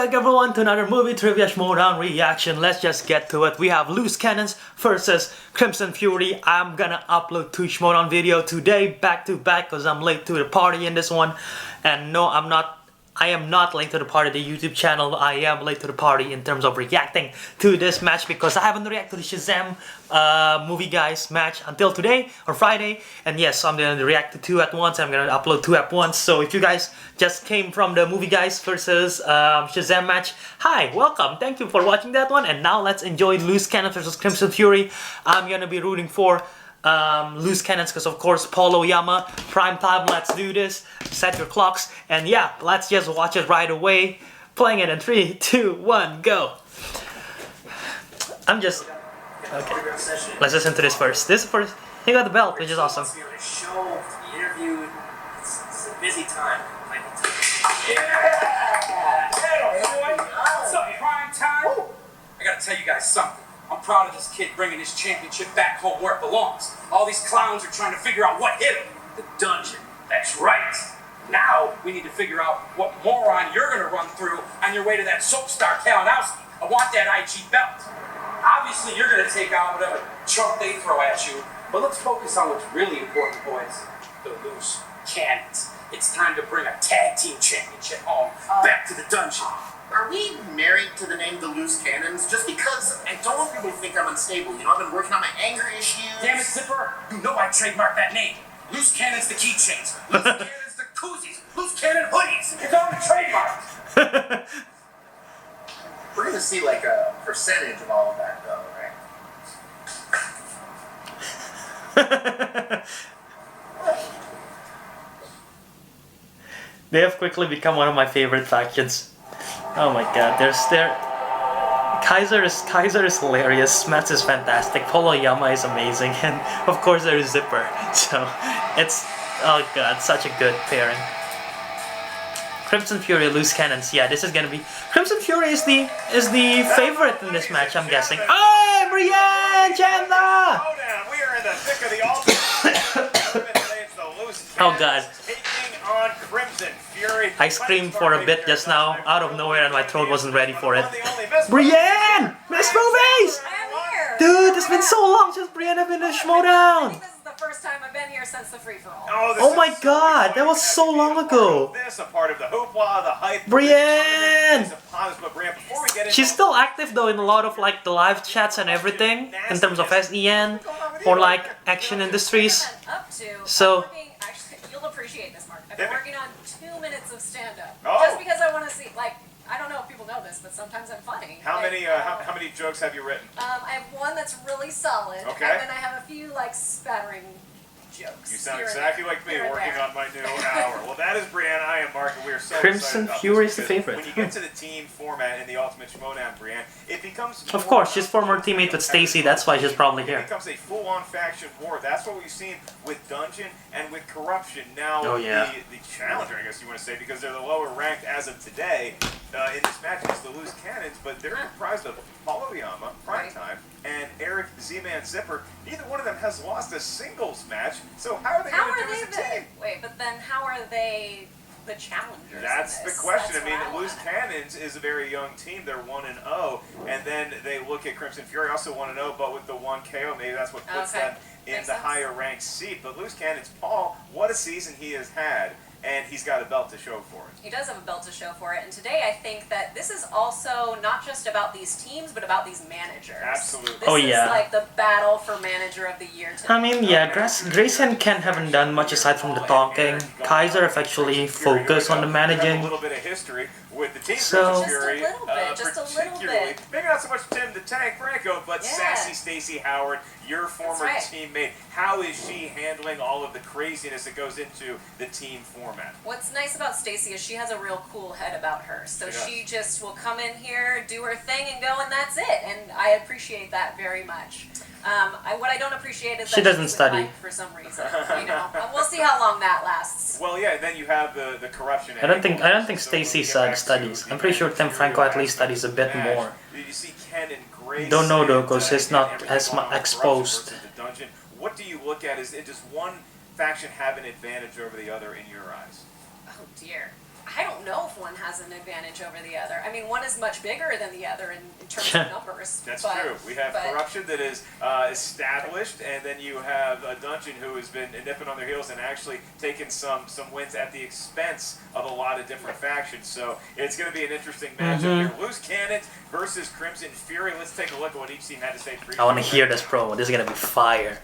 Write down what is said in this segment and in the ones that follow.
back everyone to another movie trivia Schmoedown reaction. Let's just get to it. We have Loose Cannons versus Crimson Fury. I'm gonna upload 2 Schmoedown video today back to back because I'm late to the party in this one. And no, I am not late to the party, the YouTube channel. I am late to the party in terms of reacting to this match because I haven't reacted to the Shazam movie guys match until today or Friday. And yes, I'm gonna react to 2 at once. I'm gonna upload 2 at once. So if you guys just came from the movie guys versus Shazam match, hi, welcome. Thank you for watching that one. And now let's enjoy Loose Cannons versus Crimson Fury. I'm gonna be rooting for Loose Cannons because of course Paulo Yama, prime time. Let's do this. Set your clocks and yeah, let's just watch it right away. Playing it in 3, 2, 1, go. I'm just okay. Let's listen to this first. This first, he got the belt, which is awesome. Show, interview, it's a busy time. Yeah! What's up, prime time? I gotta tell you guys something. I'm proud of this kid bringing his championship back home where it belongs. All these clowns are trying to figure out what hit him. The dungeon. That's right. Now we need to figure out what moron you're gonna run through on your way to that soap star Kalinowski. I want that IG belt. Obviously you're gonna take out whatever chump they throw at you, but let's focus on what's really important, boys. The Loose Cannons. It's time to bring a tag team championship home back to the dungeon. Are we married to the name The Loose Cannons? Just because I don't want people to think I'm unstable. You know, I've been working on my anger issues. Damn it, Zipper. You know I trademarked that name. Loose Cannons the keychains. Loose Cannons the koozies. Loose Cannon hoodies. It's already trademarked. We're gonna see like a percentage of all of that though, right? They have quickly become one of my favorite factions. Oh my god, Kaiser is hilarious, Mats is fantastic, Paulo Yama is amazing, and of course there is Zipper. So it's, oh god, such a good pairing. Crimson Fury, Loose Cannons, yeah, this is gonna be, Crimson Fury is the favorite in this match, I'm guessing. Oh, Brianne, Chandler! We are in the thick of the ultimate. Oh god. On Crimson Fury. I screamed for a bit just now, out of nowhere, and my throat wasn't ready for it. Brianne! Miss Movies! I'm here! Dude, it's been so long since Brianne has been in Schmoedown! This is the first time I've been here since the free-for-all. Oh my god, that was so long ago! This a part of the hoopla, the hype. Brianne! Before She's still active though in a lot of like the live chats and everything, in terms of SEN, or like Action Industries. So, Actually, you'll appreciate this, Mark. I've been working on 2 minutes of stand-up. Oh. Just because I want to see, like, I don't know if people know this, but sometimes I'm funny. How many jokes have you written? I have one that's really solid. Okay. And then I have a few, like, spattering jokes. You sound exactly like me working on my new hour. Well, that is Brianne. I am Mark, and we are so Crimson excited Fury about is the this favorite. When you get to the team format in the Ultimate Schmoedown, Brianne, it becomes of course, she's former teammate with Stacy, that's why she's probably here. It becomes a full-on faction war. That's what we've seen with Dungeon and with Corruption. Now, oh, yeah. the challenger, I guess you want to say, because they're the lower ranked as of today in this match is the Loose Cannons, but they're comprised of Paulo Yama, Prime Time, and Eric Z-Man Zipper. Neither one of them has lost a singles match, so how are they going to do as a team? Wait, but then how are they the challengers? That's the question. I mean, Loose Cannons is a very young team. They're 1-0, and then they look at Crimson Fury, also 1-0, but with the 1 KO, maybe that's what puts them in the higher ranked seat. But Loose Cannons, Paul, what a season he has had, and he's got a belt to show for it. He does have a belt to show for it, and today I think that this is also not just about these teams, but about these managers. Absolutely. This is like the battle for manager of the year today. I mean, yeah, Grace and Ken haven't done much aside from the talking. Kaiser have actually focused on the managing. A little bit of history with the team. So, just a little bit. Maybe not so much Tim the Tank Franco, but sassy Stacey Howard, your former teammate. How is she handling all of the craziness that goes into the team format? What's nice about Stacey is she has a real cool head about her. So she just will come in here, do her thing, and go, and that's it. And I appreciate that very much. What I don't appreciate is that she doesn't study for some reason. You know, we'll see how long that lasts. Well, yeah. Then you have the corruption. I don't think Stacey studies. I'm pretty sure Tim Franco at least studies a bit more. You see Ken and Grace. Don't know though, because he's not as exposed. What do you look at? Does one faction have an advantage over the other in your eyes? Oh dear. I don't know if one has an advantage over the other. I mean, one is much bigger than the other in terms of numbers. That's but, true. We have corruption that is established, and then you have a dungeon who has been nipping on their heels and actually taken some wins at the expense of a lot of different factions. So it's going to be an interesting matchup here. Loose Cannons versus Crimson Fury. Let's take a look at what each team had to say. I want to hear this promo. This is going to be fire.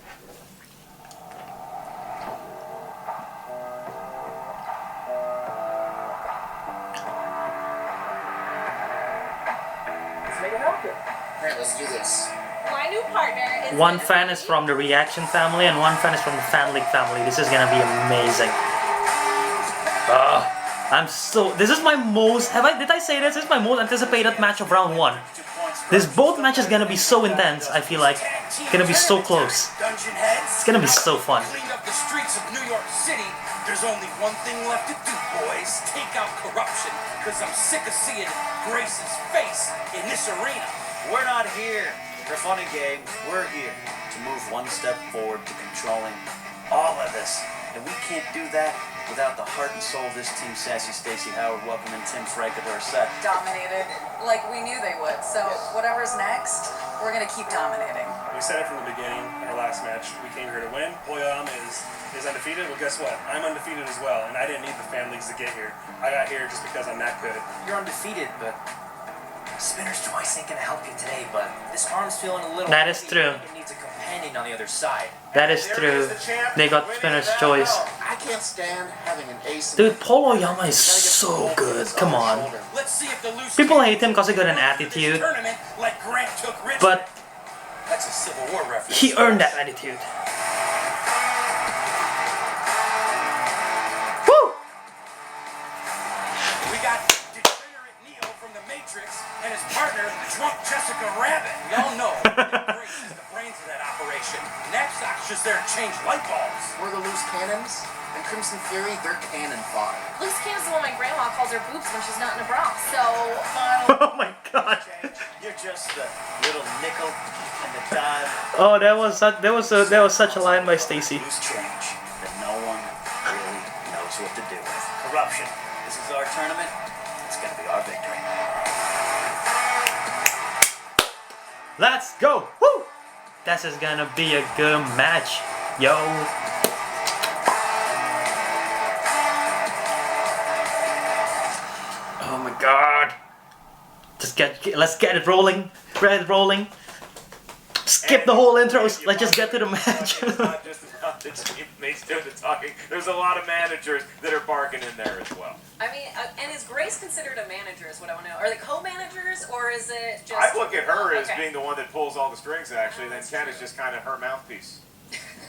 Alright, let's do this. My new partner is One fan is from the Reaction family and one fan is from the Fan League family. This is gonna be amazing. This is my most, did I say this? This is my most anticipated match of round 1. This both matches gonna be so intense, I feel like. It's gonna be so close. It's gonna be so fun. Cleaned up the streets of New York City. There's only one thing left to do, boys. Take out corruption, because I'm sick of seeing Grace's face in this arena. We're not here for fun and games. We're here to move one step forward to controlling all of this. And we can't do that without the heart and soul of this team. Sassy Stacey Howard, welcome, and Tim Frank at our set. Dominated like we knew they would. So whatever's next, we're going to keep dominating. We said it from the beginning, our last match, we came here to win. Poyam is undefeated. Well, guess what? I'm undefeated as well, and I didn't need the fan leagues to get here. I got here just because I'm that good. You're undefeated, but Spinner's Choice ain't going to help you today, but this arm's feeling a little... That is true. It needs a companion on the other side. That is true. They got Spinner's Choice. I can't stand having an ace. Dude, Polo Yama is so good. Come on. Let's see if the loose People hate him because he got an attitude, tournament like Grant took Richmond. but That's a Civil War reference. he earned that attitude. Woo! We got degenerate Neo from The Matrix and his partner, drunk Jessica Rabbit. We all know that Grace is the brains of that operation. Knapsack's just there to change light bulbs. We're the Loose Cannons, and Crimson Fury, they're cannon fodder. Loose cannon's the one my grandma calls her boobs when she's not in a bra. So, Oh my god. You're just a little nickel in the dime. Oh, that was such a line by Stacy. Loose change that no one really knows what to do with. Corruption. This is our tournament. It's going to be our victory. Let's go. Woo! This is gonna be a good match, yo. Oh my god. Let's get it rolling. Get it rolling. Skip the whole intros. Let's just get to the match. It's not just about the teammates doing the talking. There's a lot of managers that are barking in there as well. I mean, and is Grace considered a manager is what I want to know. Are they co-managers or is it just... I look at her as Okay. being the one that pulls all the strings, actually, then Ken is just kind of her mouthpiece.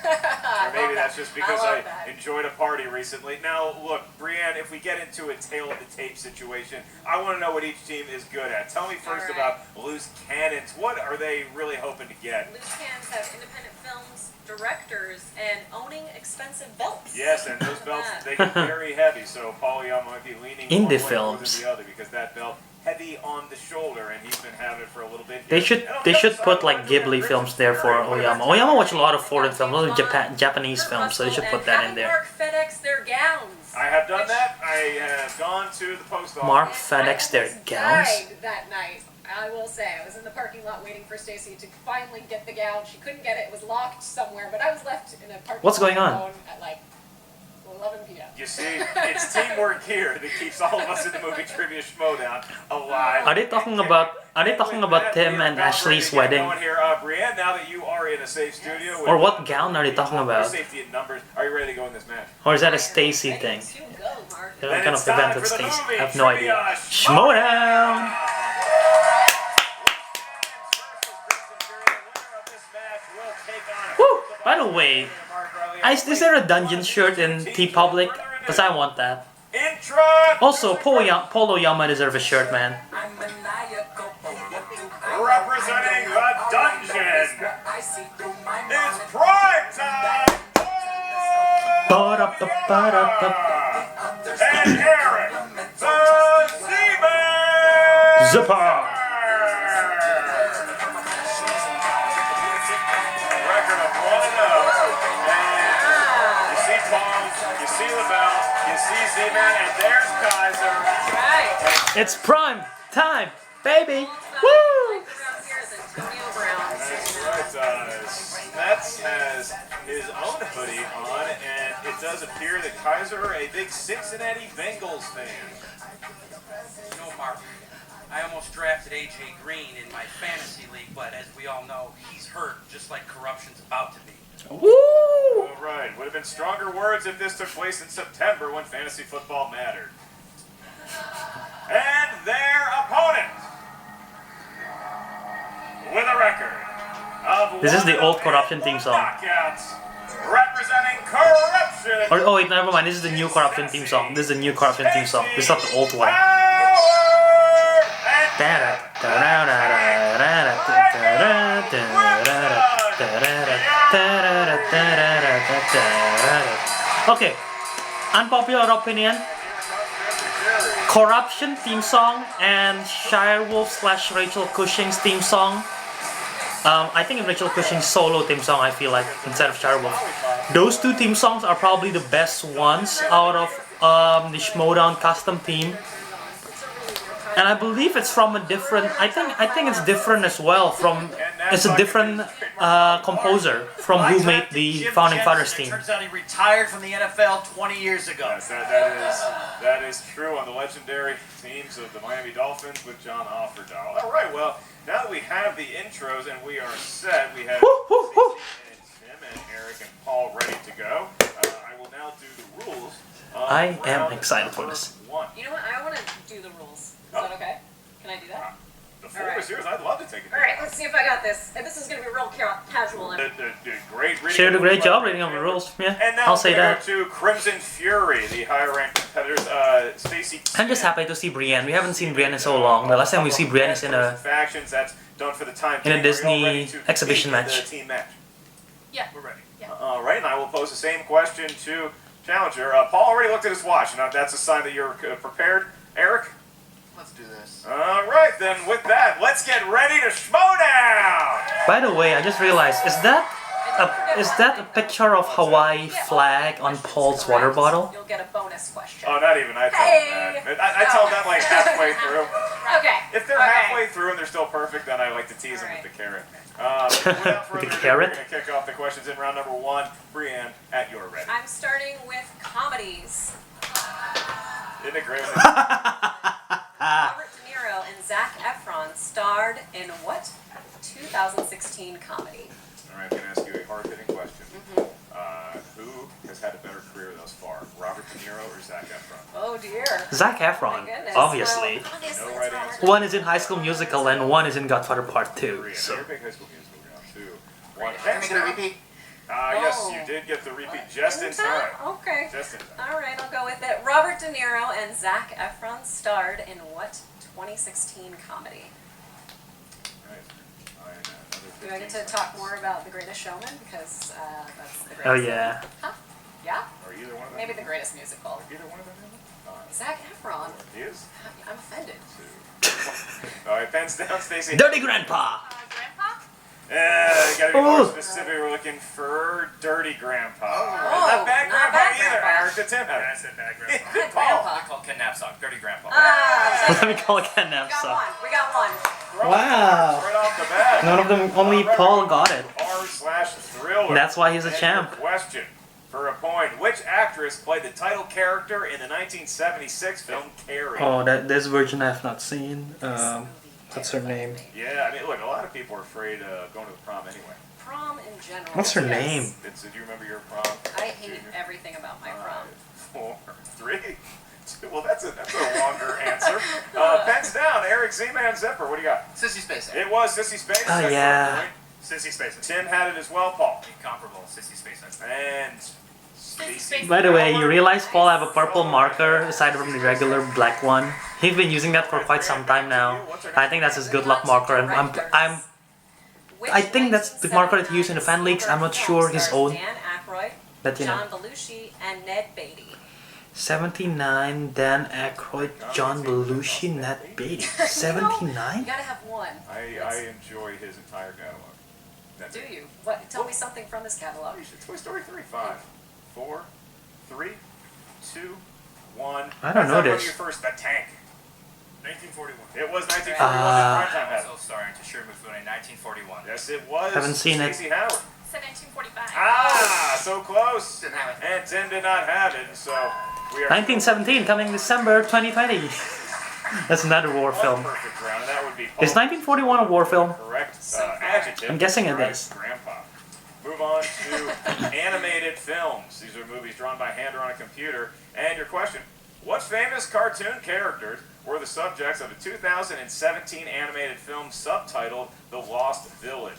I Or maybe love that's that. just because I I love that. enjoyed a party recently. Now, look, Brianne, if we get into a tail of the tape situation, I want to know what each team is good at. Tell me first All right. about Loose Cannons. What are they really hoping to get? Loose Cannons have independent films, directors, and owning expensive belts. Yes, and those belts, they get very heavy, so Paul Yama might be leaning Indie one way more films. than the other because that belt heavy on the shoulder, and he's been having it for a little bit. They here. should And on they the should other put side, like we're doing Ghibli films there for Fury. Oyama. Oyama watch a lot of foreign films, a lot of Japanese films, so they should put that in there. Mark FedEx their gowns. I have done that. I have gone to the post office. Mark And FedEx I their almost gowns. died that night. I will say, I was in the parking lot waiting for Stacy to finally get the gown. She couldn't get it; it was locked somewhere. But I was left in a parking What's lot going on? alone at like 11 p.m. You see, it's teamwork here that keeps all of us in the movie trivia Schmoedown alive. Are they talking about Tim and Ashley's wedding? Here, Brianne, now that you are in a safe studio, Or what gown are they talking about? Safety in numbers. Are you ready to go in this match? Or is that a Stacy thing? To go, Mark. What Then kind of it's time event for with the Stacy? movie I have no idea. trivia Schmoedown! Woo! By the way, is there a dungeon shirt in T-Public? Because I want that. Intro. Also, Polo Yama deserves a shirt, man. Representing the dungeon, it's prime time. Ba-da-ba-ba-da-ba. And Eric, the Seaman. Zipper! Record of 1-0. And you see Paul, you see LaBelle, you see Z-Man, and there's Kaiser. It's prime time, baby. Woo! That's right. Smets has his own hoodie on, and it does appear that Kaiser, a big Cincinnati Bengals fan. You know, Mark, I almost drafted AJ Green in my fantasy league, but as we all know, he's hurt, just like corruption's about to be. Woo! All right. Would have been stronger words if this took place in September when fantasy football mattered. And their opponent, with a record of This is the old corruption theme song. knockouts, representing corruption. Oh wait, never mind. This is the new corruption theme song. This is the new corruption theme song. This is not the old one. Okay, unpopular opinion. Corruption theme song and Shirewolf / Rachel Cushing's theme song. I think Rachel Cushing's solo theme song, I feel like, instead of Shirewolf. Those two theme songs are probably the best ones out of the Schmoedown custom theme. And I believe it's from a different, I think it's different as well from, it's a different composer from who made the Founding Fathers theme. Turns out he retired from the NFL 20 years ago. Yes, that is true on the legendary teams of the Miami Dolphins with John Offerdahl. All right, well, now that we have the intros and we are set, we have Tim and Eric and Paul ready to go. I will now do the rules. I am excited for this. You know what? I want to do the rules. Is that okay? Can I do that? The floor is yours. I'd love to take it. All right, let's see if I got this. And this is going to be real casual. And Great She did a great job reading over the rules. Yeah, And now I'll say that. to Crimson Fury, the higher-ranked competitors. Stacy. I'm just happy to see Brianne. We haven't seen Brianne in so long. The last time we see Brianne is in a factions. That's done for the time. in a Are you all Disney ready to exhibition compete in match. the team match. yeah. We're ready. Yeah. All right, and I will pose the same question to Challenger. Paul already looked at his watch, and that's a sign that you're prepared. Eric? Let's do this. All right, then with that, let's get ready to Schmoedown! By the way, I just realized, is that a picture of Hawaii flag on Paul's water bottle? You'll get a bonus question. Oh, not even. I told that. I told that like halfway through. Okay. If they're halfway through and they're still perfect, then I like to tease them with the carrot. Without further ado, carrot? we're going to kick off the questions in round number 1. Brianne, at your ready. I'm starting with comedies. Isn't it great? Robert De Niro and Zac Efron starred in what 2016 comedy? All right, I'm going to ask you a hard-hitting question. Who has had a better career thus far, Robert De Niro or Zac Efron? Oh dear. Zac My Efron, goodness. obviously. Well, obviously No it's right Robert answer. De One is in High School Musical and one is in Godfather Part 2. Brianne, So. you're a big High School Musical round 2. Can I get a repeat? Yes, Oh. you did get the repeat just in time. Okay. Just in time. All right, I'll go with it. Robert De Niro and Zac Efron starred in what 2016 comedy? Do I get to talk more about The Greatest Showman? Because that's the greatest. Oh yeah. Huh? Yeah? Are either one of them? Maybe The Greatest Musical. Either one of them? Zac Efron. He is. I'm offended. All right, pens down, Stacy. Dirty Grandpa! Grandpa? You gotta be more Oh. specific. We're looking for Dirty Grandpa. Oh, Not bad not Grandpa bad either. Grandpa. Eric, to Tim. I said bad grandpa. Good Grandpa. Paul. I call Ken Knapsack Dirty Grandpa. Let me call again now. We got So. one. We got one. Wow. Right off the bat. None of them, only Paul got it. R/thriller. That's why he's a And champ. your question for a point: which actress played the title character in the 1976 film Carrie? Oh, this version I have not seen. What's her name? Yeah, I mean, look, a lot of people are afraid of going to the prom anyway. Prom in general. What's her yes. name? Do you remember your prom? I hate everything about my prom. 4, 3, 2. Well, that's a longer answer. Pens down. Eric Z-Man Zipper. What do you got? Sissy Spacek. It was Sissy Spacek. Oh, That's yeah. right. Sissy Spacek. Tim had it as well, Paul. Incomparable Sissy Spacek. And Stacy. By the way, you realize Paul have a purple marker aside from the regular black one. He's been using that for quite some time now. I think that's his good luck marker, and I think that's the marker that he used in the fan leagues. I'm not sure his own, Dan Aykroyd, but you know. John Belushi, and Ned Beatty. 79, Dan Aykroyd, John Belushi, Ned Beatty. 79? You gotta have one. I enjoy his entire catalog. That's Do it. you? What? Tell me something from his catalog. Toy Story 3, 5, 4, 3, 2, 1. I don't know That's not this. your first, the tank. 1941. It was 1941 that Primetime had. Also starring Toshiro Mifune in 1941. Yes, it was. Haven't seen it. Stacey Howard. Said 1945. Ah, so close. Didn't have it. And Tim did not have it, so we are 1917, coming December 2020. That's another war one film. perfect round, and that would be Is 1941 a war film? correct So far. adjective. I'm guessing it Correct is. Grandpa. Move on to animated films. These are movies drawn by hand or on a computer. And your question: what famous cartoon characters were the subjects of a 2017 animated film subtitled "The Lost Village"?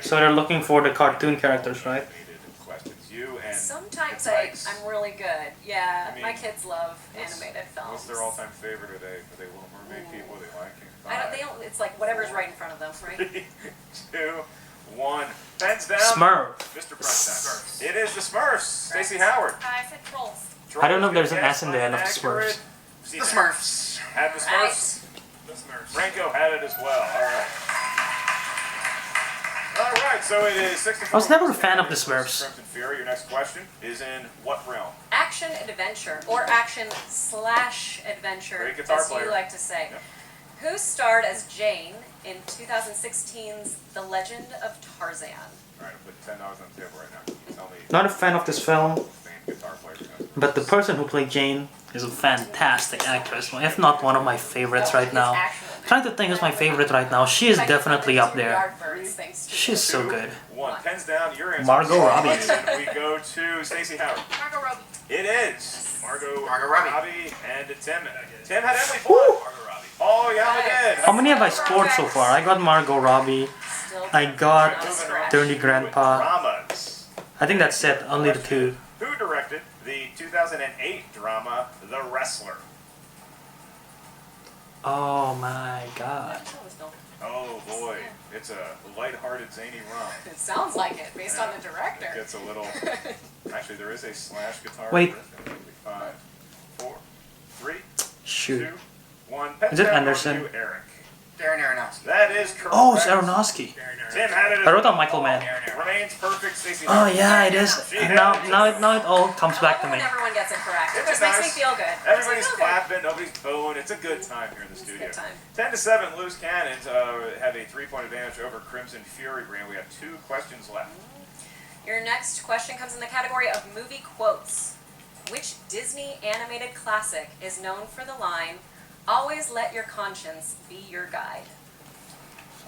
So they're looking for the cartoon characters, right? Questions. You and Sometimes the Tykes. I'm really good. Yeah, I mean, my kids love animated films. What's their all-time favorite? Are they Little Mermaid people? Are they liking? I don't. They don't. It's like whatever's right in front of them, right? 3, 2, 1. Pens down. Smurf. Mr. Primetime. It is the Smurfs. Stacey Howard. I said trolls. I don't know if there's an Yes, S in the end of the inaccurate. Smurfs. The Smurfs. Had the Smurfs. The Smurfs. Franco had it as well. All right. All right. So it is 64. I was never a fan of the Smurfs. Crimson Fury. Your next question is in what realm? Action adventure or action/adventure, Great guitar as player. you like to say. Yep. Who starred as Jane in 2016's The Legend of Tarzan? All right. I'll put $10 on the table right now. Tell me. Not a fan of this film, Famed guitar player. but the person who played Jane is a fantastic actress. If not one of my favorites right now. Trying to think who's my favorite right now. She is definitely up there. She's so good. 1. Pens down. Your answer. Margot Robbie. And we go to Stacey Howard. Margot Robbie. It is Margot Robbie. and Tim. Tim had Emily Blunt. Margot Robbie. Oh, Yama did. How many have I scored so far? I got Margot Robbie. I got Dirty Grandpa. Dramas. I think that's it. Only the two. Who directed the 2008 drama The Wrestler? Oh my god. Oh boy, it's a lighthearted, zany romp. It sounds like it, based on the It director. gets a little. Actually, there is a slash guitar. Wait. 5, 4, 3, Shoot. 2, 1. Is it Pens down Anderson? to Eric. Darren Aronofsky. That is correct. Oh, it's Aronofsky. Tim had it. I wrote down Michael Mann. Remains perfect. Stacey. Oh yeah, it is. Now it all comes back to me. Everyone gets it correct. It Isn't it just makes me nice? feel good. Everybody's Makes me feel good. clapping, nobody's booing. It's a good time here in the It's a studio. good time. 10-7, Loose Cannons have a 3-point advantage over Crimson Fury. Brianne, we have 2 questions left. Your next question comes in the category of movie quotes. Which Disney animated classic is known for the line, "Always let your conscience be your guide"?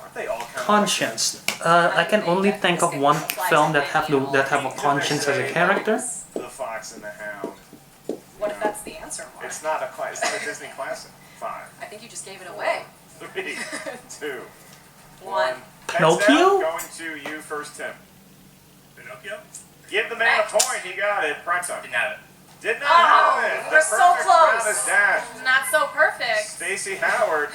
Aren't they all kind Conscience. I can only think of one film that have a conscience as a character. of The Fox and the Hound? What if that's the answer, Mark? It's not a Disney classic. 5, I think you just gave it away. 3, 2, 1. Pens Pinocchio? down, going to you first, Tim. Pinocchio? Give the man a Correct. point. He got it. Prime time. Didn't have it. Did not Oh, have it. we're The so perfect round close. is dashed. Not so perfect. Stacey Howard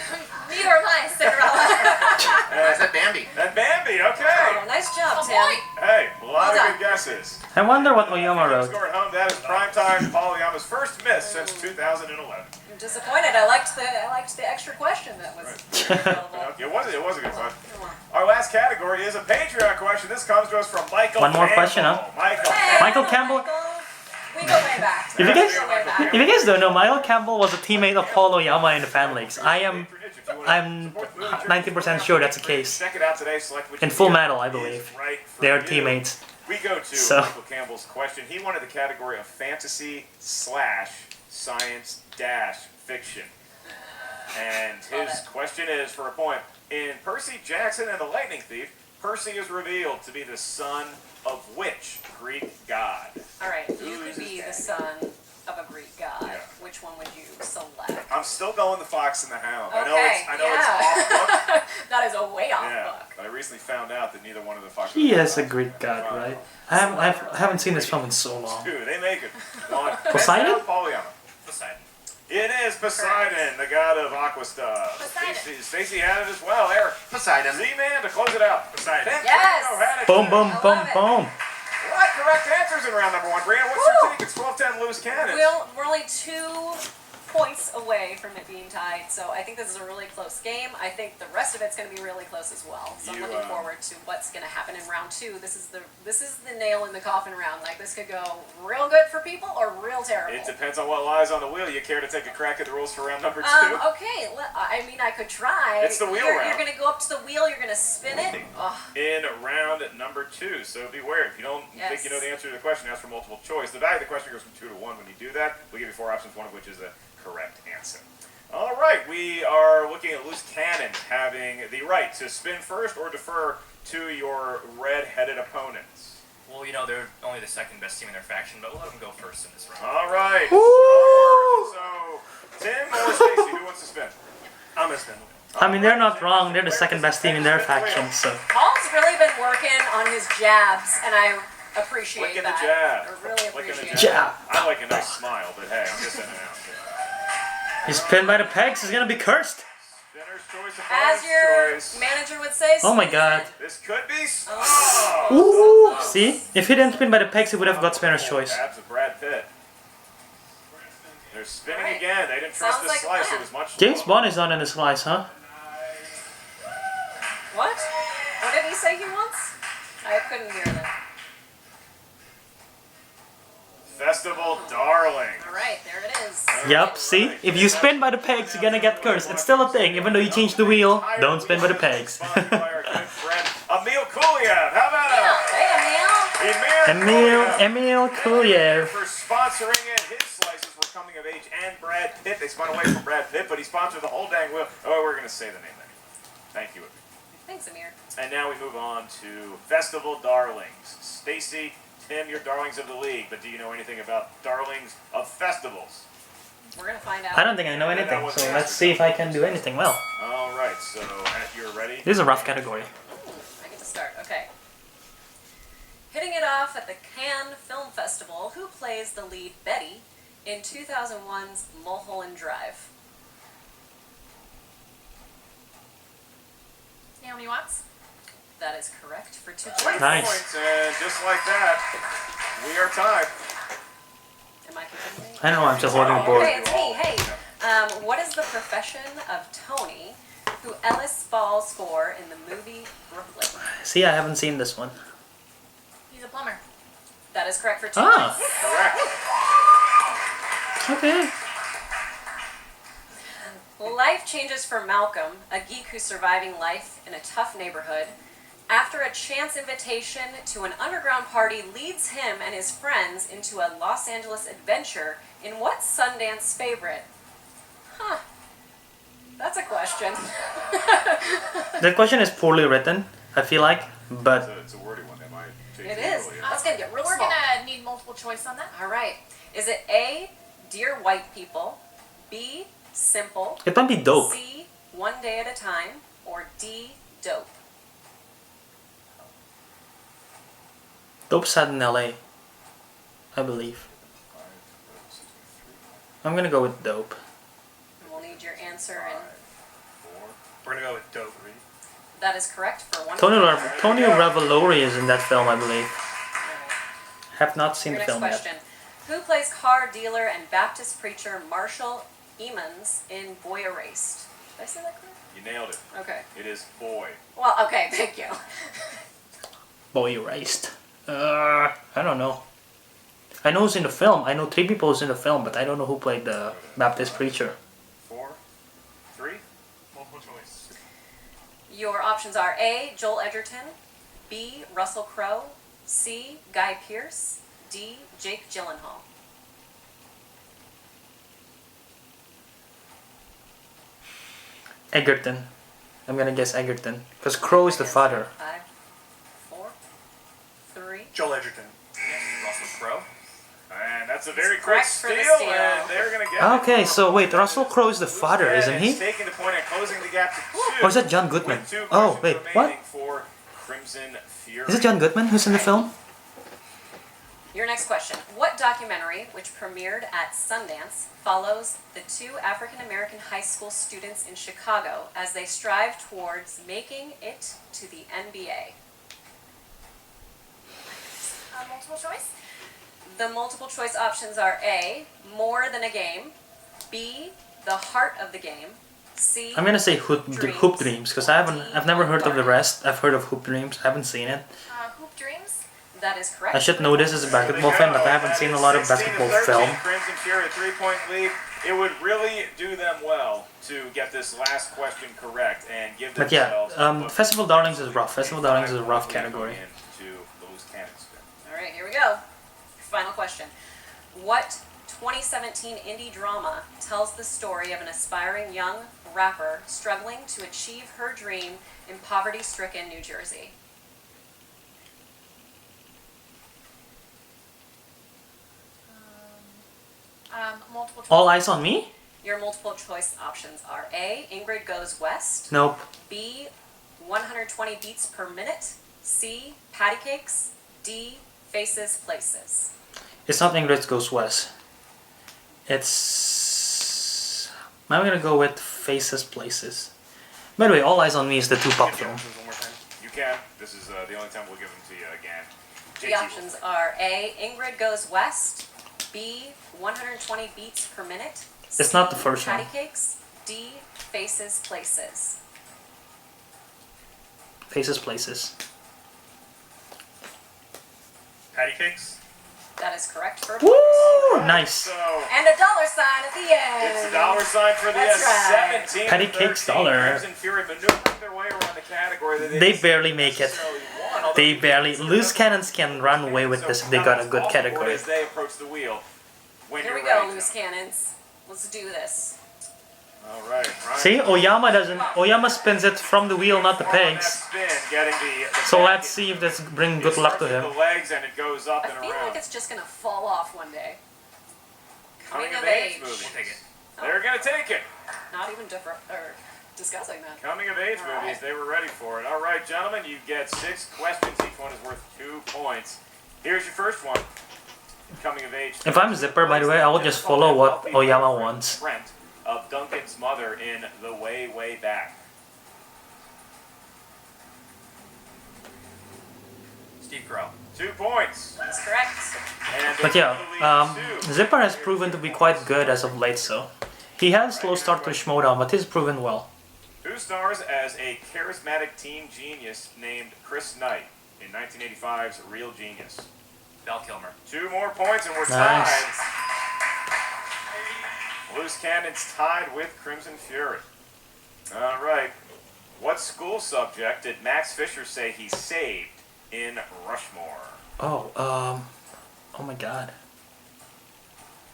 Neither am I, Cinderella. I said Bambi. and Bambi. Okay. Oh, nice job, Tim. Hey, a lot Well of done. good guesses. I wonder what Oyama Keep wrote. score at home. That is primetime Paul Oyama's first miss since 2011. I'm disappointed. I liked the extra question that was available. Okay, it was a good one. Our last category is a Patreon question. This comes to us from Michael. One more Campbell. question, huh? Michael. Hey, Michael Campbell. We go way back. If you guys- We go way back. If you guys don't know, Michael Campbell was a teammate of Paul Oyama in the fan leagues. I'm 90% sure that's the case. Check it out today. Select which In Full media Metal, I is believe. right for They are you. teammates. We go to So- Michael Campbell's question. He wanted the category of fantasy / science - fiction. And his question is for a point. In Percy Jackson and the Lightning Thief, Percy is revealed to be the son of which Greek god? All right, Who you is could be his the son of a Greek god. Yeah. Which one would you select? I'm still going the Fox and the Hound. I know Okay, it's off book. That is a way off Yeah, book. but I recently found out that neither one of the Fox. He is a Greek god, right? I haven't seen this film in so long. Dude, they make it. One. Poseidon? Polyama. Poseidon. It is Poseidon, the god of aqua stuff. Poseidon. Stacey had it as well. Eric. Poseidon. Z-Man to close it out. Poseidon. Tim Yes. Franco had it. Boom, boom, I boom, love it. boom. A lot of correct answers in round number 1. Brianne, what's Woo. your take? It's 12-10 loose cannons. We're only two points away from it being tied. So I think this is a really close game. I think the rest of it's going to be really close as well. So I'm looking forward to what's going to happen in round 2. This is the nail in the coffin round. Like, this could go real good for people or real terrible. It depends on what lies on the wheel. You care to take a crack at the rules for round number 2? Okay. I mean, I could try. It's the wheel round. You're going to go up to the wheel. You're going to spin it. In round number 2. So beware. If you don't think you know the answer to the question, ask for multiple choice. The value of the question goes from 2 to 1 when you do that. We give you 4 options, one of which is a correct answer. All right, we are looking at loose cannons having the right to spin first or defer to your red-headed opponents. Well, you know, they're only the second best team in their faction, but we'll let them go first in this round. All right. So, Tim or Stacy, who wants to spin? I'm gonna spin. I mean, they're not wrong. They're the second best team in their faction, so. Paul's really been working on his jabs, and I appreciate Licking that. the jab. I really appreciate it. Jab. I like a nice smile, but hey, I'm just in and out. He's pinned by the pegs. He's gonna be cursed. Spinner's choice, As opponent's your choice. manager would say. Oh my god. This could be. Ooh. See? If he didn't spin by the pegs, he would have got spinner's choice. Abs of Brad Pitt. They're spinning again. They didn't trust Sounds this like a slice. plan. It was much. James Bond is not in the slice, huh? What? What did he say he wants? I couldn't hear that. Festival Darling. All right, there it is. Yep, see? If you spin by the pegs, you're gonna get cursed. It's still a thing, even though you change the wheel. Don't spin by the pegs. Sponsored by our good friend Emil Kuliev. How about Emil Kuliev. For sponsoring it. His slices were coming of age and Brad Pitt. They spun away from Brad Pitt, but he sponsored the whole dang wheel. Oh, we're gonna say the name then. Thank you, Emil. Thanks, Amir. And now we move on to Festival Darlings. Stacy, Tim, you're darlings of the league, but do you know anything about darlings of festivals? We're gonna find out. I don't think I know anything, so let's see if I can do anything well. All right, so you're ready. This is a rough category. I get to start. Okay. Hitting it off at the Cannes Film Festival, who plays the lead Betty in 2001's Mulholland Drive? Naomi Watts. That is correct for 2 20 points. Nice. points, and just like that, we are tied. Am I continuing? I know, I'm just holding the board. Okay, it's me. Hey, what is the profession of Tony, who Ellis falls for in the movie Brooklyn? See, I haven't seen this one. He's a plumber. That is correct for 2 Ah. points. Correct. Okay. Life changes for Malcolm, a geek who's surviving life in a tough neighborhood, after a chance invitation to an underground party leads him and his friends into a Los Angeles adventure in what Sundance favorite? Huh. That's a question. That question is poorly written, I feel like, but It's a wordy one. That might take It you is. earlier. That's gonna get real We're small. gonna need multiple choice on that. All right. Is it A, Dear White People, B, Simple, it might be dope. C, One Day at a Time, or D, Dope? Dope set in LA, I believe. I'm gonna go with dope. We'll need your answer, and We're gonna go with dope. that is correct for 1 Tony point. Tony Revolori is in that film, I believe. Have not seen Your the next film yet. question. Who plays car dealer and Baptist preacher Marshall Emmons in Boy Erased? Did I say that correct? You nailed it. Okay. It is boy. Well, okay, thank you. Boy Erased. I don't know. I know who's in the film. I know 3 people who's in the film, but I don't know who played the Baptist preacher. 4, 3. Multiple choice. Your options are A, Joel Edgerton, B, Russell Crowe, C, Guy Pearce, D, Jake Gyllenhaal. Egerton. I'm gonna guess Egerton. Because Crow is the father. 5, 4, 3. Joel Edgerton. Russell Crowe. And that's a very quick Correct for the steal, steal. and they're going to get it. Okay, so wait, Russell Crowe is the father, isn't he? Taking the point and closing the gap to 2. Or is that John Goodman? With 2 Oh, questions wait, remaining what? For Crimson Fury. Is it John Goodman who's in the film? Your next question. What documentary, which premiered at Sundance, follows the 2 African-American high school students in Chicago as they strive towards making it to the NBA? Multiple choice. The multiple choice options are A, More Than a Game, B, the heart of the game. C, I'm gonna say Hoop Dreams because I've never heard of the rest. I've heard of Hoop Dreams. I haven't seen it. Hoop Dreams? That is correct. I should know this as a basketball fan, but I haven't seen a lot of basketball film. Crimson Fury, a 3-point lead. It would really do them well to get this last question correct and give But themselves. yeah, Festival Darlings is rough. Festival Darlings is a rough category. All right, here we go. Final question. What 2017 indie drama tells the story of an aspiring young rapper struggling to achieve her dream in poverty-stricken New Jersey? Multiple choice. All Eyes on Me? Your multiple choice options are A, Ingrid Goes West, Nope. B, 120 beats per minute, C, Patty Cakes, D, Faces Places. It's not Ingrid Goes West. It's... I'm gonna go with Faces Places. By the way, All Eyes on Me is the Tupac film. You can. This is the only time we'll give them to you again. The options are A, Ingrid Goes West, B, 120 beats per minute, C, It's not the first one. Patty Cakes, D, Faces Places. Faces Places. Patty cakes? That is correct for Woo! Alright, Nice. So and a dollar sign at the end. it's a dollar sign for the That's right. 17. Patty Cakes dollar. Crimson Fury maneuvering their way around the category that They barely make it. necessarily won, although They barely... Loose Cannons can run away with this if they got a good All category. aboard as they approach the wheel. When Here we you're go, ready. loose cannons. Let's do this. All right. See, Oyama doesn't... Oyama spins it from the wheel, not the pegs. Spin, getting the So back let's see if this brings good luck to starts with him. the legs and it goes up I and feel around. like it's just gonna fall off one day. Coming of age movies. We'll take it. They're gonna take it. Not even different or discussing that. Coming of age All movies. right. They were ready for it. All right, gentlemen, you get 6 questions. Each one is worth 2 points. Here's your first one. Coming of age. If I'm Zipper, by the way, I will just follow what Oyama wants. Brent of Duncan's mother in The Way, Way Back. Steve Carell. 2 points. That's correct. And But yeah, the lead, 2. Zipper has proven to be quite good as of late, so. He had a slow start to Schmoedown, but he's proven well. Who stars as a charismatic teen genius named Chris Knight in 1985's Real Genius? Val Kilmer. 2 more points and we're Nice. tied. Loose Cannons tied with Crimson Fury. All right. What school subject did Max Fisher say he saved in Rushmore? Oh my god.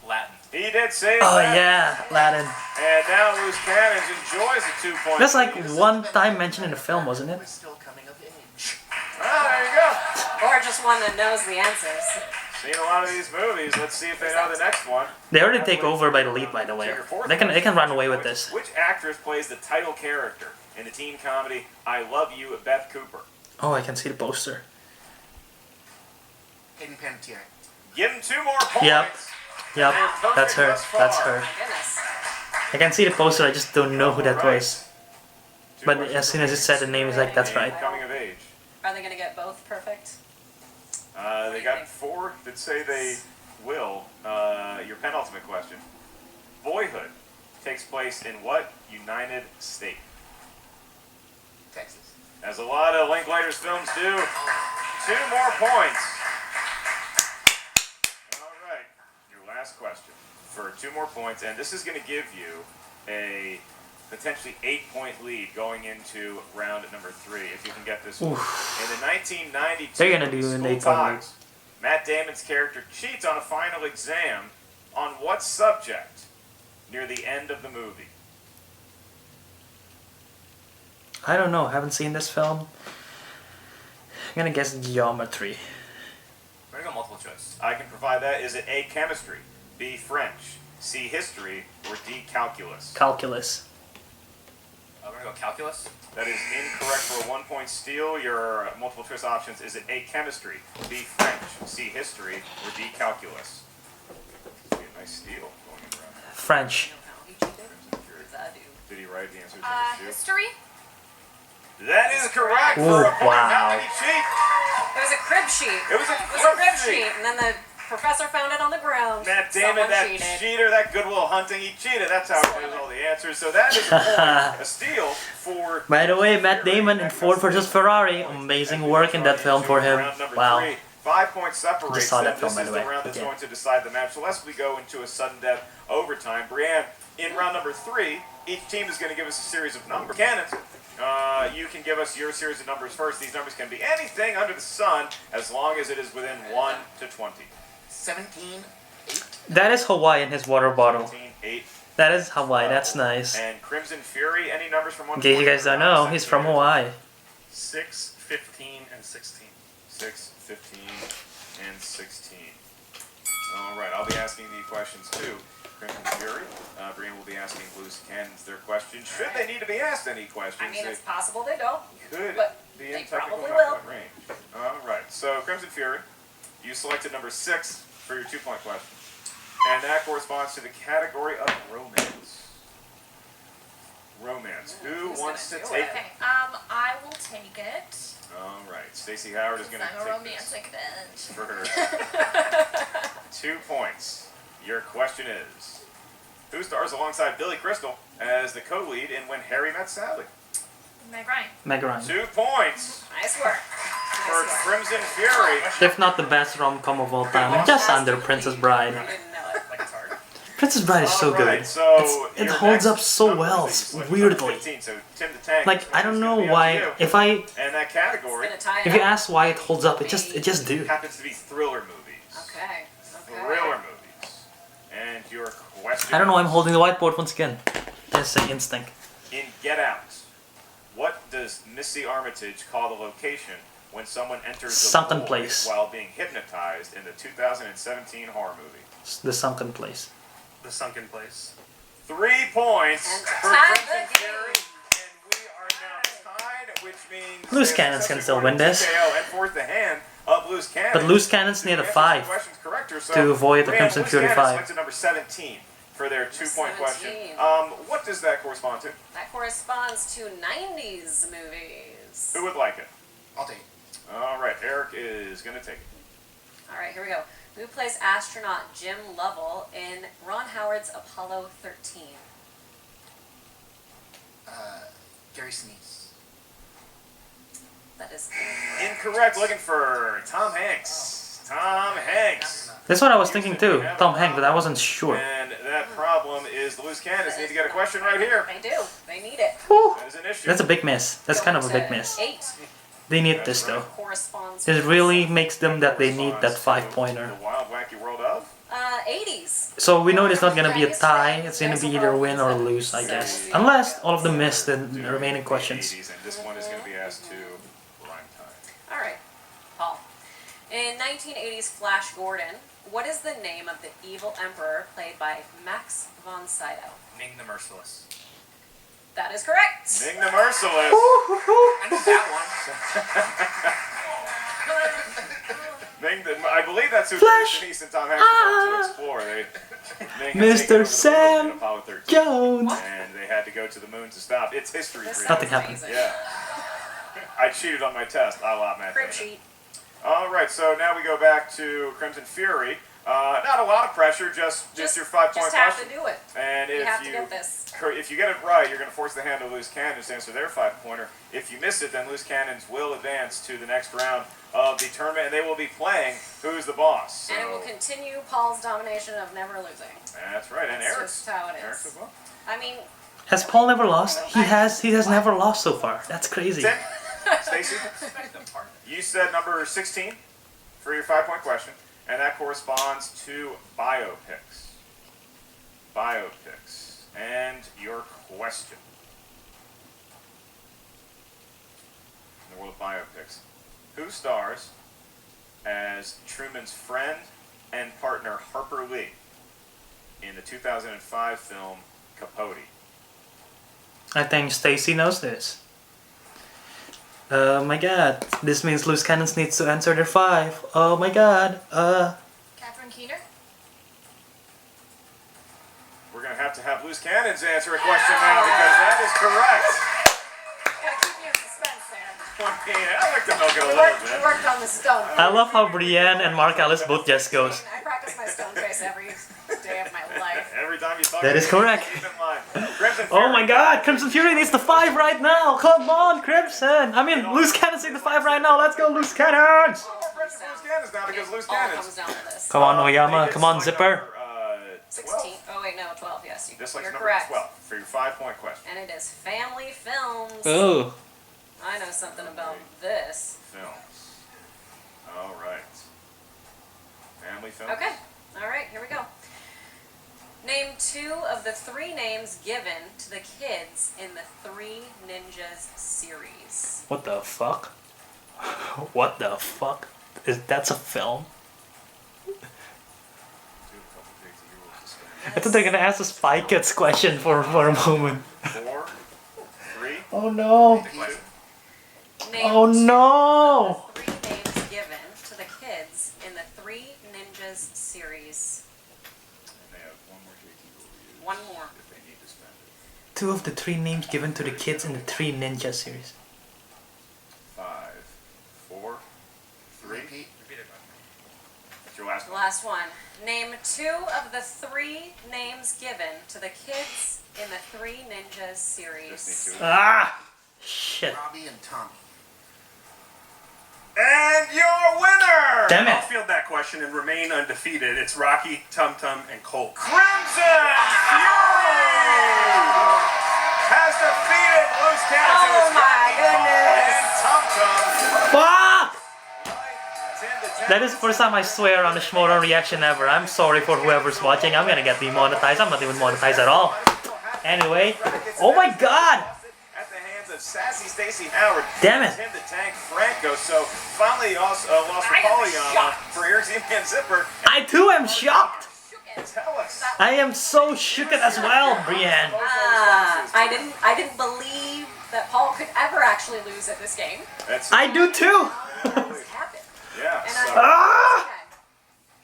Latin. He did save Oh that. yeah, Latin. And now Loose Cannons enjoys a 2-point. That's like lead. one time mentioned in the film, wasn't it? We're still coming of age. Ah, there you go. Or just one that knows the answers. Seen a lot of these movies. Let's see if they know the next one. They already take over by the lead, by the way. They can run away with this. Which actress plays the title character in the teen comedy I Love You, Beth Cooper? Oh, I can see the poster. Hayden Panettiere. Give him 2 more points. Yep, that's her. That's her. My goodness. I can see the poster. I just don't know who that Alright. was. 2 But questions as soon as it said the name, it's like that's right. Coming of age. Are they gonna get both perfect? They got 4 that say they will. Your penultimate question. Boyhood takes place in what United State? Texas. As a lot of Linklaters films do. 2 more points. All right. Your last question for 2 more points. And this is going to give you a potentially 8-point lead going into round number 3 if you can get this one. In the 1992 They're gonna do an School 8-point Ties, Matt Damon's character cheats on a final exam on what subject near the end of the movie? I don't know. Haven't seen this film. I'm gonna guess geometry. We're gonna go multiple choice. I can provide that. Is it A, chemistry, B, French, C, history, or D, calculus? Calculus. We're gonna go calculus. That is incorrect for a 1-point steal. Your multiple choice options. Is it A, chemistry, B, French, C, history, or D, calculus? Be a nice steal going in round. French. He cheated. Because I do. Did he write the answers? in his shoe? History? That is correct Ooh, for a point. wow. How did he cheat? It was a crib sheet. It was a It was a crib sheet, and then the Professor found it on the ground. Matt Damon, Someone that cheated. cheater, that Goodwill Hunting, he cheated. That's how he knows all the answers. So that is a point, a steal for... By the way, Matt Damon in Ford versus Ferrari. Amazing work in that film for him. Wow. 5 points separates Just saw that them. film, This by is the the way. round that's Okay. going to decide the match. So let's go into a sudden death overtime. Brianne, in round number 3, each team is going to give us a series of numbers. Cannons, you can give us your series of numbers first. These numbers can be anything under the sun as long as it is within 1 to 20. 17, 8. That is Hawaii in his water bottle. 17, 8. That is Hawaii, that's nice. And Crimson Fury, any numbers from 1 In to 20? case you guys don't know, he's from Hawaii. 6, 15, and 16. 6, 15, and 16. All right, I'll be asking the questions too. Crimson Fury, Brianne will be asking Blues Cannons their questions. Should they need to be asked any questions? I mean, they it's possible they don't. could but be they in technical probably knock-out will. range. All right, so Crimson Fury, you selected number 6 for your 2-point question. And that corresponds to the category of romance. Romance. Who Who's wants to gonna do take it? it? Okay, I will take it. All right, Stacey Howard is going to I'm a take romantic bitch. this for her. 2 points. Your question is, who stars alongside Billy Crystal as the co-lead in When Harry Met Sally? Meg Ryan. Meg Ryan. 2 points Nice work. for Nice work. Crimson Fury. If not the best rom-com of all time, just under Princess Bride. You didn't know it. Like it's hard. Princess Bride is so All right, good. so It your holds next up so numbers well, that you selected, weirdly. 15, so Tim the Tank. Like, I don't is know gonna be up to why, you. if I, And that category It's gonna tie it if you up. ask why it holds up, it just do. happens to be thriller movies. Okay. Thriller movies. And your question I don't know, I'm is, holding the whiteboard once again. Just say instinct. in Get Out, what does Missy Armitage call the location when someone enters the Sunken void place. while being hypnotized in the 2017 horror movie? The sunken place. The sunken place. 3 points And for tie Crimson the game. Fury, and we are now tied, which means Loose they Cannons can still win successfully this. TKO and force the hand of Loose Cannons. But Loose Cannons need a Answers 5 the questions correcter, so to avoid the Brianne, Crimson Loose Fury Cannons 5. selected number 17 for their 2-point question. 17. What does that correspond to? That corresponds to 90s movies. Who would like it? I'll take it. All right, Eric is going to take it. All right, here we go. Who plays astronaut Jim Lovell in Ron Howard's Apollo 13? Gary Sinise. That is Incorrect. Looking for Tom Hanks. Tom Hanks. That's what I was thinking too, Tom Hanks, but I wasn't sure. And that problem is the Loose Cannons need to get a question right here. They do. They need it. Whew. That is an issue. That's a big miss. That's kind of a big miss. 8 They need this though. corresponds. It really makes them that they need that Corresponds to 5-pointer. The wild, wacky world of. 80s. So we know it's not gonna be a tie, it's gonna be either win or lose, I guess. Unless all of them miss the remaining questions. 80s, and this one is going to be asked to Prime Time. All right, Paul. In 1980's Flash Gordon, what is the name of the evil emperor played by Max von Sydow? Ming the Merciless. That is correct. Ming the Merciless. I know that Ming the, I believe that's who Flash. Denise and Tom Hanks were going to explore. Ming had Mr. taken over the Sam moon in Apollo 13, Jones. and they had to go to the moon to stop. It's history. This Brianne. Nothing sounds happened. amazing. Yeah. I cheated on my test. I lot, man. Crib sheet. All right, so now we go back to Crimson Fury. Not a lot of pressure, just your 5-point Just have question. to do it. And You if have to get this. if you get it right, you're going to force the hand of Loose Cannons to answer their 5-pointer. If you miss it, then Loose Cannons will advance to the next round of the tournament, and they will be playing Who's the Boss. So, And it will continue Paul's domination of never losing. that's right, and That's Eric's. just how it Eric's is. as well. I mean, Has Paul never lost? He has never lost so far. That's crazy. Tim, Stacey, you said number 16 for your 5-point question, and that corresponds to biopics. Biopics. And your question. In the world of biopics, who stars as Truman's friend and partner Harper Lee in the 2005 film Capote? I think Stacy knows this. Oh my god. This means Loose Cannons needs to answer their 5. Oh my god. Catherine Keener. We're going to have Loose Cannons answer a question now because that is correct. gotta keep you in suspense there. I like to milk it a We little worked, bit. we worked on the stone. I love how Brianne and Mark Ellis both just goes, this every day of my life. Every time you talk That to is me, correct. keep in mind. Crimson Oh Fury. my god, Crimson Fury needs the 5 right now! Come on, Crimson! I mean, Loose Cannons need the 5 right now, let's go, Loose Cannons! Loose Cannons now because Loose All Cannons. comes down to this. Come on, They Oyama, get come on, select Zipper. number, 16. Oh wait, no, 12. Yes, This looks you're number correct. 12 for your 5-point question. And it is family films. Ooh. I know something about this. Films. All right. Family films. Okay. All right. Here we go. Name 2 of the 3 names given to the kids in the Three Ninjas series. What the fuck? What the fuck? That's a film? I thought they're gonna ask a Spy Kids question for a moment. 4, 3, Oh no. 2. Name Oh 2 no. of the 3 names given to the kids in the Three Ninjas series. And they have one more JT will use One more. if they need to spend it. 2 of the 3 names given to the kids in the Three Ninja series. 5, 4, 3. Repeat it. That's your last The one. last one. Name 2 of the 3 names given to the kids in the Three Ninjas series. Just need 2. Ah! Shit. Robbie and Tommy. And your winner! Damn I'll it. field that question and remain undefeated. It's Rocky, Tum Tum, and Colt. Crimson Fury has defeated Loose Cannons. It Oh was my Rocky, goodness. And Tum Tum. Fuck! 10 to 10. That is the first time I swear on a Schmoedown reaction ever. I'm sorry for whoever's watching. I'm gonna get demonetized. I'm not even monetized at all. Anyway. Oh my god! At the hands of Sassy Stacey Howard. Damn it. Tim the Tank Franco. So finally also lost to I am Polyama shocked. for Earsy and Zipper. I too am shocked! Tell us. I am so shooked as well, Brianne. I didn't believe that Paul could ever actually lose at this game. That's I do too! This happened. yeah. And So Ah!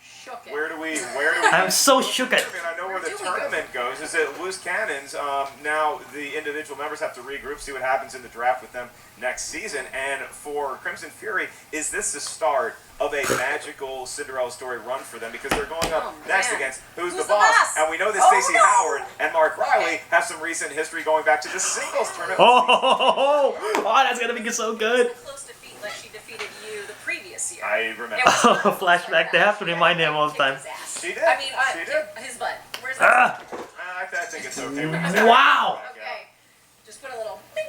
shook it. where do we I'm so shooked. I mean, I know where the We're doing tournament goes. Is that Loose Cannons? Now the individual members have to regroup, see what happens in the draft with them next season. And for Crimson Fury, is this the start of a magical Cinderella story run for them? Because they're going up Oh, next man. against Who's Who's the the Boss? Boss? And we know that Oh, Stacey no. Howard and Mark Riley have some recent history going back to the singles tournament. Oh, that's gonna be so good. A close defeat like she defeated you the previous year. I remember. It was not Flashback, they have to remind him all the time. Kicked his ass. She did. I mean, She did. his butt. Where's that? Ah, I think it's okay. We can wow! Okay. Just put a little. Ding.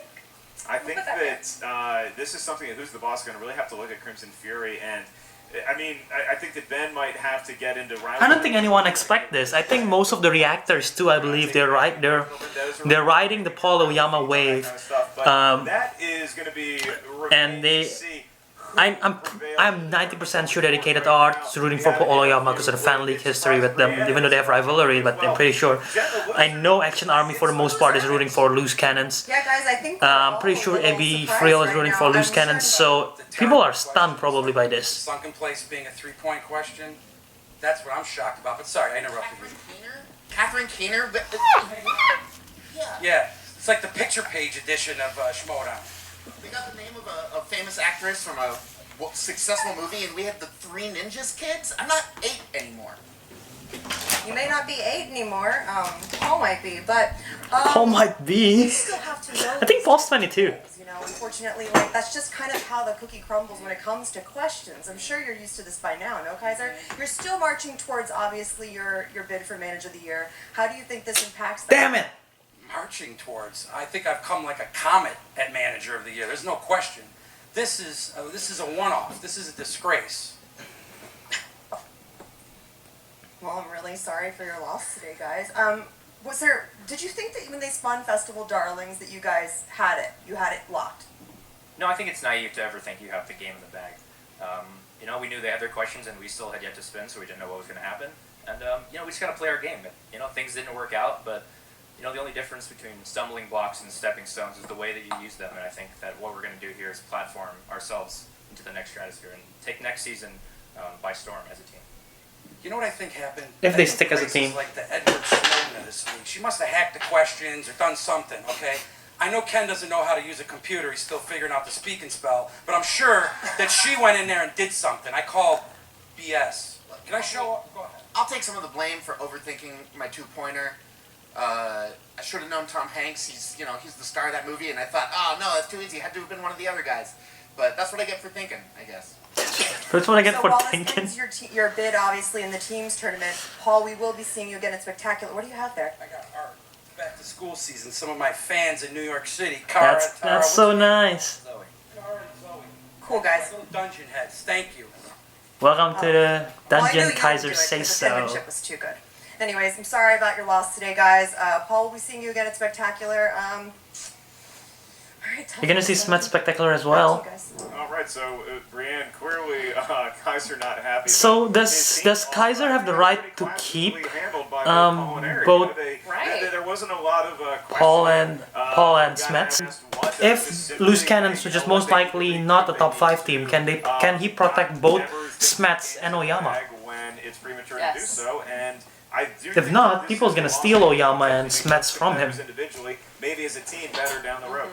I think that this is something that Who's the Boss is going to really have to look at Crimson Fury, and I mean, I think that Ben might have to get into. I don't think anyone expect this. I think most of the reactors too. I believe they're they're riding the Paul Oyama wave. That is going to be and they- I'm 90% sure dedicated art is rooting for Paul Oyama because of the fan league history with them, even though they have rivalry. But I'm pretty sure. I know Action Army for the most part is rooting for Loose Cannons. Yeah, guys, I think I'm pretty sure AB Frill is rooting for Loose Cannons. So people are stunned probably by this. Sunken place being a 3-point question. That's what I'm shocked about. But sorry, I interrupted you. Catherine Keener? Yeah, it's like the picture page edition of Schmoedown. We got the name of a famous actress from a successful movie, and we have the Three Ninjas kids? I'm not 8 anymore. You may not be 8 anymore. Paul might be, but Paul might be. you still have to know. I think Paul's 22. You know, unfortunately, like that's just kind of how the cookie crumbles when it comes to questions. I'm sure you're used to this by now, no, Kaiser? You're still marching towards obviously your bid for Manager of the Year. How do you think this impacts that? Damn it! Marching towards. I think I've come like a comet at Manager of the Year. There's no question. This is a one-off. This is a disgrace. Well, I'm really sorry for your loss today, guys. Did you think that when they spun Festival Darlings that you guys had it? You had it locked? No, I think it's naive to ever think you have the game in the bag. You know, we knew they had their questions, and we still had yet to spin, so we didn't know what was going to happen. And you know, we just got to play our game. You know, things didn't work out, but you know, the only difference between stumbling blocks and stepping stones is the way that you use them. And I think that what we're going to do here is platform ourselves into the next stratosphere and take next season by storm as a team. You know what I think happened? If they I think stick as a Grace team. is like the Edward Snowden of this league. She must have hacked the questions or done something, okay? I know Ken doesn't know how to use a computer. He's still figuring out the speak and spell. But I'm sure that she went in there and did something. I call BS. Can I show up? Go ahead. I'll take some of the blame for overthinking my two-pointer. I should have known Tom Hanks. He's the star of that movie, and I thought, oh no, that's too easy. Had to have been one of the other guys. But that's what I get for thinking, I guess. That's what I get So for while this thinking. ends your bid, obviously, in the teams tournament, Paul, we will be seeing you again at Spectacular. What do you have there? I got art. Back to school season. Some of my fans in New York City. Cara, That's Tara, so what's your name? nice. Zoe. Cara and Zoe. Cool, guys. My little dungeon heads. Thank you. Welcome to the Well, I knew Dungeon you would do Kaiser it Say because the So. penmanship was too good. Anyways, I'm sorry about your loss today, guys. Paul, we'll be seeing you again at Spectacular. All right, You're gonna see Smet Spectacular as Back well. to you guys. All right, so Brianne, clearly Kaiser not happy. So but does his team does Kaiser have the also right pretty to classically keep handled by Paul and Eric. both Right. There wasn't a lot of Paul questioning. and Paul and Got Smets? asked what they If specifically Loose Cannons, think, which you is know, most what they likely really not a think top they 5 need team, to do, can he protect not both never Smets and Oyama? when it's premature to do Yes. so, and I do If think not, this people's is gonna a steal loss Oyama and because Smets from him. competitors individually, maybe as a team better down the road.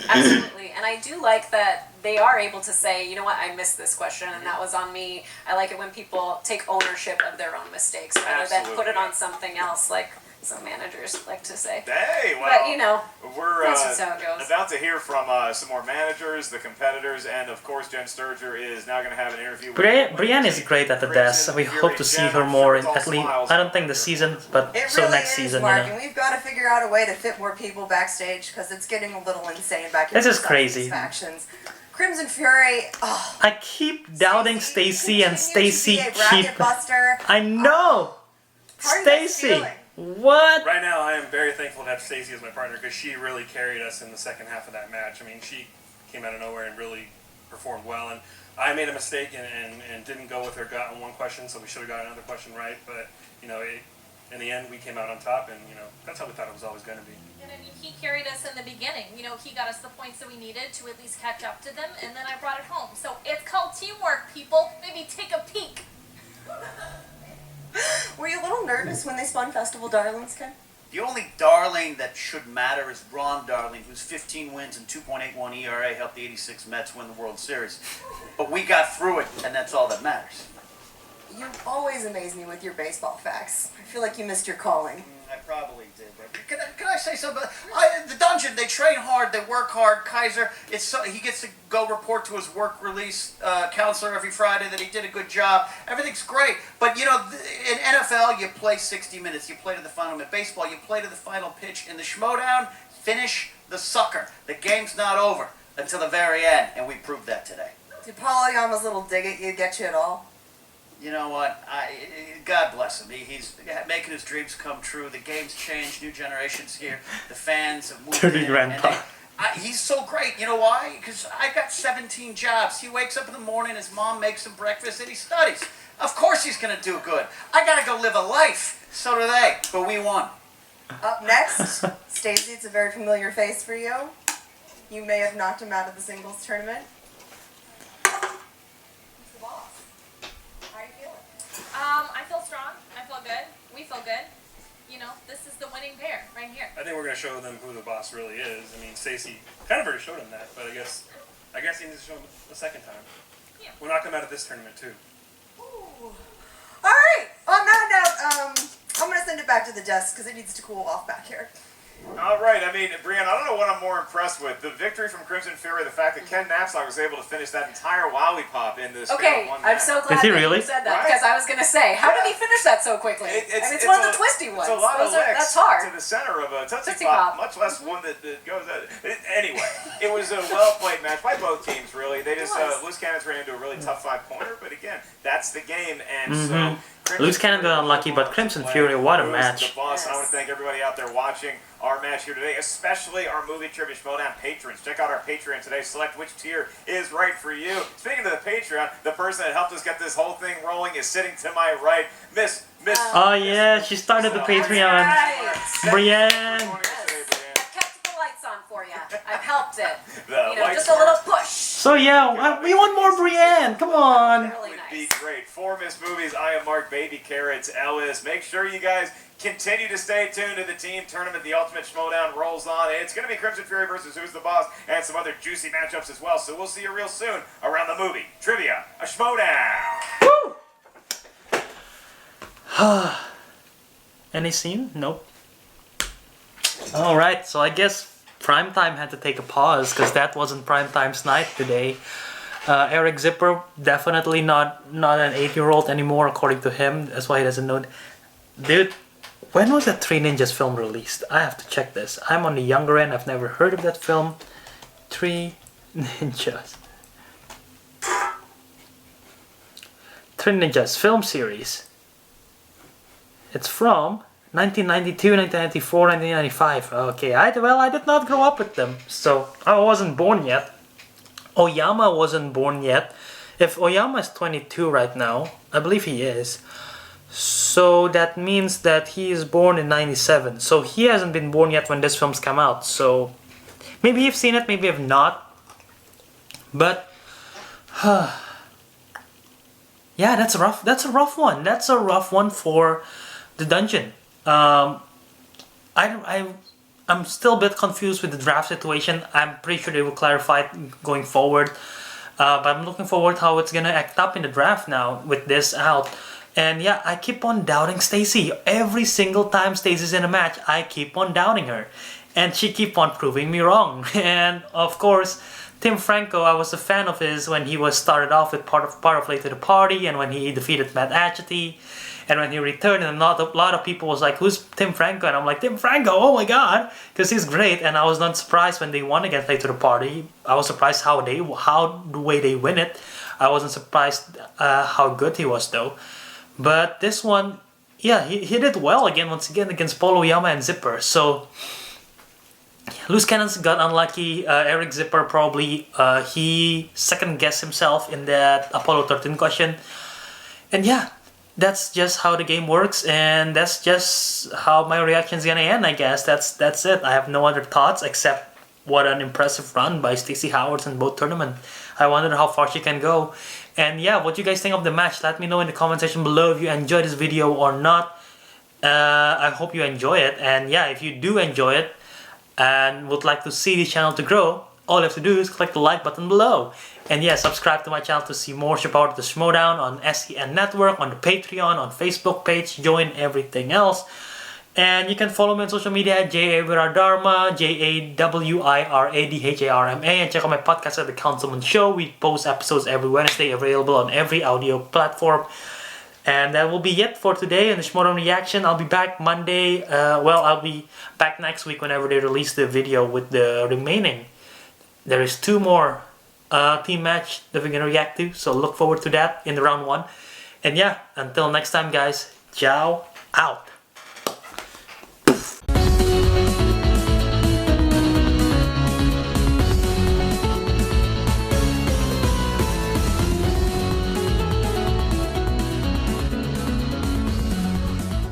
Absolutely, and I do like that they are able to say, you know what, I missed this question, and that was on me. I like it when people take ownership of their own mistakes rather than put it Absolutely. on something else, like some managers like to say. Hey, well, But you know, we're that's just how it goes. about to hear from some more managers, the competitors, and of course Jen Sturger is now going to have an interview with Brianne is great at the desk, and we hope to see her more in at least, I don't think this season, but It so really next is, season, Mark, you know. and we've got to figure out a way to fit more people backstage because it's getting a little insane back here. This is crazy. Factions. Crimson Fury. Oh, I keep doubting Stacy, and Stacy continues to be a bracket keep... buster. I know! Part of that Stacy! feeling. What? Right now, I am very thankful to have Stacey as my partner because she really carried us in the second half of that match. I mean, she came out of nowhere and really performed well. And I made a mistake and didn't go with her gut on one question, so we should have got another question right. But, you know, in the end, we came out on top, and, you know, that's how we thought it was always going to be. And I mean, he carried us in the beginning. You know, he got us the points that we needed to at least catch up to them, and then I brought it home. So it's called teamwork, people. Maybe take a peek. Were you a little nervous when they spun Festival Darlings, Ken? The only Darling that should matter is Ron Darling, whose 15 wins and 2.81 ERA helped the 86 Mets win the World Series. But we got through it, and that's all that matters. You always amaze me with your baseball facts. I feel like you missed your calling. I probably did. Can I say something? The Dungeon, they train hard, they work hard. Kaiser, he gets to go report to his work release counselor every Friday that he did a good job. Everything's great. But, you know, in NFL, you play 60 minutes. You play to the final. In baseball, you play to the final pitch. In the Schmoedown, finish the sucker. The game's not over until the very end, and we proved that today. Did Paul Oyama's little dig at you get you at all? You know what? God bless him. He's making his dreams come true. The game's changed. New generations here. The fans have moved Dirty in. grandpa. He's so great. You know why? Because I got 17 jobs. He wakes up in the morning, his mom makes him breakfast, and he studies. Of course he's going to do good. I got to go live a life. So do they. But we won. Up next, Stacey, it's a very familiar face for you. You may have knocked him out of the singles tournament. Who's the boss? How are you feeling? I feel strong. I feel good. We feel good. You know, this is the winning pair right here. I think we're going to show them who the boss really is. I mean, Stacey kind of already showed him that, but I guess he needs to show him a second time. Yeah. We'll knock him out of this tournament, too. Ooh. All right. On that note, I'm going to send it back to the desk because it needs to cool off back here. All right, I mean, Brianne, I don't know what I'm more impressed with. The victory from Crimson Fury, the fact that Ken Knapsack was able to finish that entire lollipop in this Okay, one I'm match. so glad Is he that really? you said that Right? because I was going to say, how did he finish that so quickly? It's one of the twisty ones. It's a lot of That's licks hard. to the center of a Tootsie Tootsie Pop, Pop. much less one that goes out. Anyway, it was a well-played match by both teams, really. They just, Loose Cannons ran into a really tough five-pointer, but again, that's the game, and so... Loose Cannon got unlucky, but Crimson Fury, what a match. The boss, and I want to thank everybody out there watching our match here today, especially our Movie Trivia Schmoedown patrons. Check out our Patreon today. Select which tier is right for you. Speaking of the Patreon, the person that helped us get this whole thing rolling is sitting to my right, Miss. Oh yeah, she started the Patreon. Brianne. I've kept the lights on for you. I've helped it. The Just a little push. So yeah, we want more Brianne. Come on. Really Would nice. be great. For Miss Movies, I am Mark Baby Carrots Ellis. Make sure you guys continue to stay tuned to the team tournament. The Ultimate Schmoedown rolls on. It's going to be Crimson Fury versus Who's the Boss and some other juicy matchups as well. So we'll see you real soon around the movie Trivia, a Schmoedown. Woo! Any scene? Nope. Alright, so I guess Primetime had to take a pause because that wasn't Primetime's night today. Eric Zipper, definitely not an 8-year-old anymore according to him. That's why he doesn't know. Dude, when was that Three Ninjas film released? I have to check this. I'm on the younger end. I've never heard of that film. Three Ninjas. Three Ninjas film series. It's from 1992, 1994, 1995. Okay, I did not grow up with them, so I wasn't born yet. Oyama wasn't born yet. If Oyama is 22 right now, I believe he is. So that means that he is born in 97. So he hasn't been born yet when this film's come out. So maybe you've seen it, maybe you've not. But yeah, that's a rough one. That's a rough one for the dungeon. I'm still a bit confused with the draft situation. I'm pretty sure they will clarify it going forward. But I'm looking forward how it's gonna act up in the draft now with this out. And yeah, I keep on doubting Stacy. Every single time Stacy's in a match, I keep on doubting her. And she keep on proving me wrong. And of course, Tim Franco, I was a fan of his when he was started off with part of Late to the Party and when he defeated Matt Achety. And when he returned, and a lot of people was like, who's Tim Franco? And I'm like, Tim Franco, oh my god, because he's great. And I was not surprised when they won against Late to the Party. I was surprised how the way they win it. I wasn't surprised how good he was though. But this one, yeah, he did well once again against Paul Oyama and Zipper. So Loose Cannons got unlucky. Eric Zipper probably he second guessed himself in that Apollo 13 question. And yeah, that's just how the game works, and that's just how my reaction's gonna end, I guess. That's it. I have no other thoughts except what an impressive run by Stacey Howard in both tournaments. I wonder how far she can go. And yeah, what you guys think of the match? Let me know in the comment section below if you enjoyed this video or not. I hope you enjoy it. And yeah, if you do enjoy it and would like to see the channel to grow, all you have to do is click the like button below. And yeah, subscribe to my channel to see more about the Schmoedown on SEN Network, on the Patreon, on Facebook page, join everything else. And you can follow me on social media at JAWiradharma, JAWiradharma, and check out my podcast at The Councilmen Show. We post episodes every Wednesday, available on every audio platform. And that will be it for today in the Schmoedown reaction. I'll be back Monday. I'll be back next week whenever they release the video with the remaining. There is 2 more team match that we're gonna react to, so look forward to that in the round 1. And yeah, until next time guys, ciao, out.